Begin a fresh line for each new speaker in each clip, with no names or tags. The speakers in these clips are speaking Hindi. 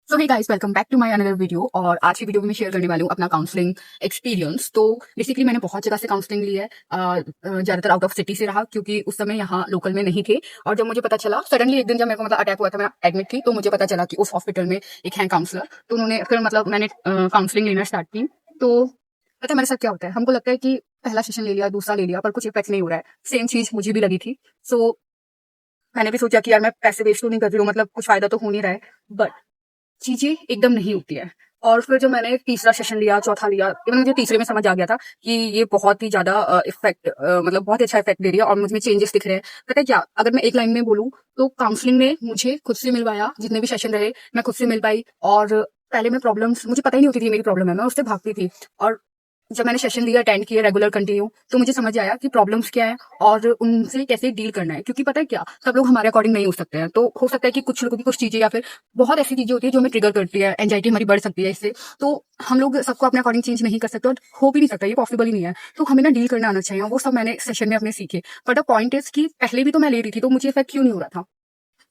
So hey guys, welcome back to my another video. और आज की वीडियो में मैं शेयर करने वाली हूँ अपना काउंसलिंग एक्सपीरियंस। तो बेसिकली मैंने बहुत जगह से काउंसलिंग ली है, ज्यादातर आउट ऑफ सिटी से रहा क्योंकि उस समय यहाँ लोकल में नहीं थे। और जब मुझे पता चला सडनली एक दिन जब मेरे को अटैक हुआ था, मैं एडमिट थी, तो मुझे पता चला कि उस हॉस्पिटल में एक है काउंसलर। तो उन्होंने फिर मैंने काउंसलिंग लेना स्टार्ट की। तो पता है मेरे साथ क्या होता है, हमको लगता है कि पहला सेशन ले लिया, दूसरा ले लिया, पर कुछ इफेक्ट नहीं हो रहा है। सेम चीज मुझे भी लगी थी। सो मैंने भी सोचा कि यार मैं पैसे वेस्ट तो नहीं कर रही हूँ, मतलब कुछ फायदा तो हो नहीं रहा है। बट चीजें एकदम नहीं होती है। और फिर जब मैंने तीसरा सेशन लिया, चौथा लिया, इवन मुझे तीसरे में समझ आ गया था कि ये बहुत ही ज्यादा इफेक्ट, मतलब बहुत ही अच्छा इफेक्ट दे रही है और मुझमें चेंजेस दिख रहे हैं। पता है क्या, अगर मैं एक लाइन में बोलूँ तो काउंसलिंग ने मुझे खुद से मिलवाया। जितने भी सेशन रहे मैं खुद से मिल पाई। और पहले मैं प्रॉब्लम्स, मुझे पता ही नहीं होती थी मेरी प्रॉब्लम है, मैं उससे भागती थी। और जब मैंने सेशन लिया, अटेंड किया रेगुलर कंटिन्यू, तो मुझे समझ आया कि प्रॉब्लम्स क्या है और उनसे कैसे डील करना है। क्योंकि पता है क्या, सब लोग हमारे अकॉर्डिंग नहीं हो सकते हैं। तो हो सकता है कि कुछ लोगों की कुछ चीजें या फिर बहुत ऐसी चीजें होती है जो हमें ट्रिगर करती है, एंजाइटी हमारी बढ़ सकती है इससे। तो हम लोग सबको अपने अकॉर्डिंग चेंज नहीं कर सकते और हो भी नहीं सकता, ये पॉसिबल ही नहीं है। तो हमें ना डील करना आना चाहिए, वो सब मैंने सेशन में अपने सीखे। बट द पॉइंट इज कि पहले भी तो मैं ले रही थी, तो मुझे इफेक्ट क्यों नहीं हो रहा था?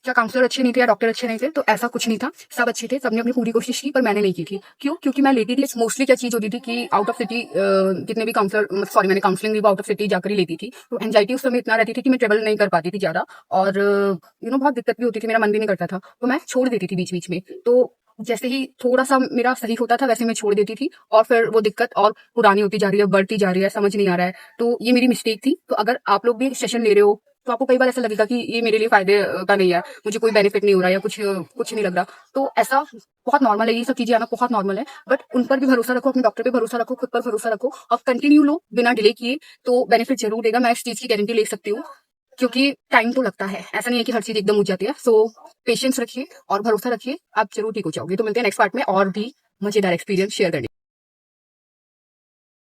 क्या काउंसलर अच्छे नहीं थे या डॉक्टर अच्छे नहीं थे? तो ऐसा कुछ नहीं था, सब अच्छे थे, सबने अपनी पूरी कोशिश की, पर मैंने नहीं की थी। क्यों? क्योंकि मैं लेती थी। मोस्टली क्या चीज होती थी कि आउट ऑफ सिटी जितने भी काउंसलर, सॉरी, मैंने काउंसलिंग भी आउट ऑफ सिटी जाकर ही लेती थी। तो एंजाइटी उस समय इतना रहती थी कि मैं ट्रेवल नहीं कर पाती थी ज्यादा। और बहुत दिक्कत भी होती थी, मेरा मन भी नहीं करता था, तो मैं छोड़ देती थी बीच बीच में। तो जैसे ही थोड़ा सा मेरा सही होता था वैसे मैं छोड़ देती थी, और फिर वो दिक्कत और पुरानी होती जा रही है, बढ़ती जा रही है, समझ नहीं आ रहा है। तो ये मेरी मिस्टेक थी। तो अगर आप लोग भी सेशन ले रहे हो तो आपको कई बार ऐसा लगेगा कि ये मेरे लिए फायदे का नहीं है, मुझे कोई बेनिफिट नहीं हो रहा है या कुछ नहीं लग रहा। तो ऐसा बहुत नॉर्मल है, ये सब चीजें आना बहुत नॉर्मल है। बट उन पर भी भरोसा रखो, अपने डॉक्टर पे भरोसा रखो, खुद पर भरोसा रखो और कंटिन्यू लो बिना डिले किए, तो बेनिफिट जरूर देगा। मैं इस चीज की गारंटी ले सकती हूँ, क्योंकि टाइम तो लगता है, ऐसा नहीं है कि हर चीज एकदम हो जाती है। सो पेशेंस रखिए और भरोसा रखिए, आप जरूर ठीक हो जाओगे। तो मिलते हैं नेक्स्ट पार्ट में और भी मजेदार एक्सपीरियंस शेयर करने।